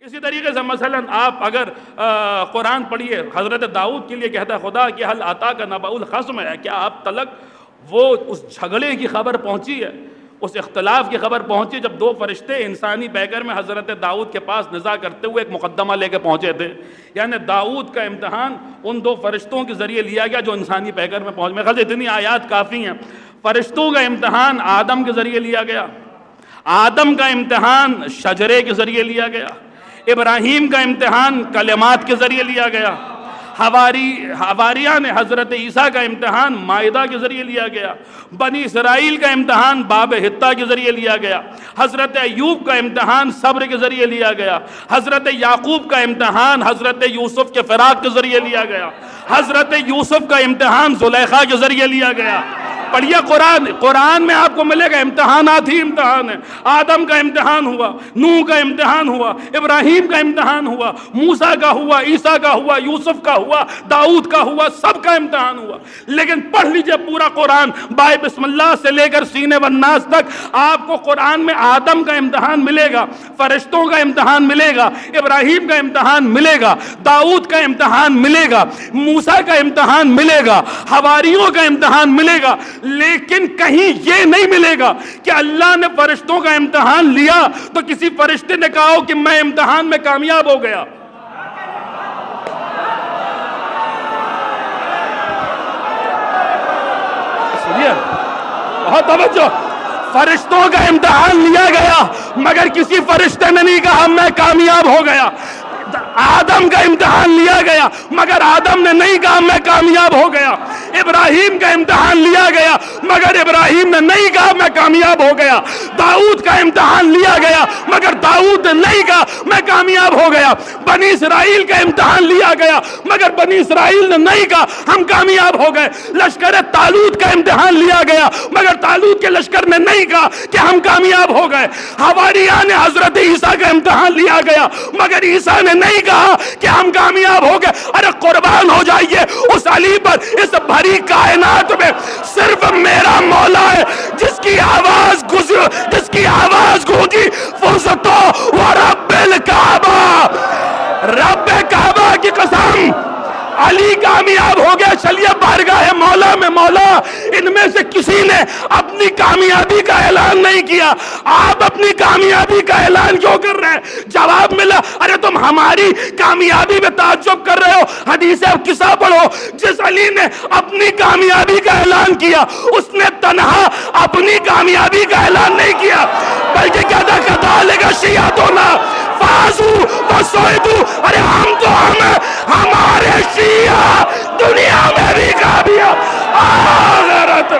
اسی طریقے سے مثلا آپ اگر قرآن پڑھیے، حضرت داؤد کے لیے کہتا ہے خدا کہ حل آتاک نبأ الخصم ہے، کیا آپ تلک وہ اس جھگڑے کی خبر پہنچی ہے، اس اختلاف کی خبر پہنچی جب دو فرشتے انسانی پیکر میں حضرت داؤد کے پاس نزاع کرتے ہوئے ایک مقدمہ لے کے پہنچے تھے؟ یعنی داؤد کا امتحان ان دو فرشتوں کے ذریعے لیا گیا جو انسانی پیکر میں پہنچ، میرے خیال سے اتنی آیات کافی ہیں۔ فرشتوں کا امتحان آدم کے ذریعے لیا گیا، آدم کا امتحان شجرے کے ذریعے لیا گیا، ابراہیم کا امتحان کلمات کے ذریعے لیا گیا، حواریہ نے حضرت عیسیٰ کا امتحان مائدہ کے ذریعے لیا گیا، بنی اسرائیل کا امتحان باب حتہ کے ذریعے لیا گیا، حضرت ایوب کا امتحان صبر کے ذریعے لیا گیا، حضرت یعقوب کا امتحان حضرت یوسف کے فراق کے ذریعے لیا گیا، حضرت یوسف کا امتحان زلیخا کے ذریعے لیا گیا۔ پڑھیے قرآن میں آپ کو ملے گا امتحانات ہی امتحان ہیں۔ آدم کا امتحان ہوا، نوح کا امتحان ہوا، ابراہیم کا امتحان ہوا، موسیٰ کا ہوا، عیسیٰ کا ہوا، یوسف کا ہوا، داؤد کا ہوا، سب کا امتحان ہوا۔ لیکن پڑھ لیجئے پورا قرآن بائے بسم اللہ سے لے کر سینے والناس تک، آپ کو قرآن میں آدم کا امتحان ملے گا، فرشتوں کا امتحان ملے گا، ابراہیم کا امتحان ملے گا، داؤد کا امتحان ملے گا، موسیٰ کا امتحان ملے گا، حواریوں کا امتحان ملے گا۔ لیکن کہیں یہ نہیں ملے گا کہ اللہ نے فرشتوں کا امتحان لیا تو کسی فرشتے نے کہا ہو کہ میں امتحان میں کامیاب ہو گیا۔ سنیے بہت توجہ، فرشتوں کا امتحان لیا گیا مگر کسی فرشتے نے نہیں کہا میں کامیاب ہو گیا۔ آدم کا امتحان لیا گیا مگر آدم نے نہیں کہا میں کامیاب ہو گیا۔ ابراہیم کا امتحان لیا گیا مگر ابراہیم نے نہیں کہا میں کامیاب ہو گیا۔ داؤد کا امتحان لیا گیا مگر داؤد نے نہیں کہا میں کامیاب ہو گیا۔ بنی اسرائیل کا امتحان لیا گیا مگر بنی اسرائیل نے نہیں کہا ہم کامیاب ہو گئے۔ لشکر طالوت کا امتحان لیا گیا مگر طالوت کے لشکر نے نہیں کہا کہ ہم کامیاب ہو گئے۔ حواریہ نے حضرت عیسیٰ کا امتحان لیا گیا مگر عیسیٰ نے نہیں کہا کہ ہم کامیاب ہو گئے۔ ارے قربان ہو جائیے اس علی پر، اس بھری کائنات میں صرف میرا مولا ہے جس کی آواز گونجی فرصتوں ورب الکعبہ، رب کعبہ کی قسم علی کامیاب ہو گیا۔ چلیے بارگاہ مولا میں، مولا ان میں سے کسی نے اپنی کامیابی کا اعلان نہیں کیا، آپ اپنی کامیابی کا اعلان کیوں کر رہے ہیں؟ جواب ملا ارے تم ہماری کامیابی میں تعجب کر رہے ہو، حدیث قصہ پڑھو۔ جس علی نے اپنی کامیابی کا اعلان کیا اس نے تنہا اپنی کامیابی کا اعلان نہیں کیا بلکہ کہتا کذالک شیعتنا فازو وسعدو، ارے ہم تو ہمارے شیعہ دنیا میں بھی کامیاب آخرت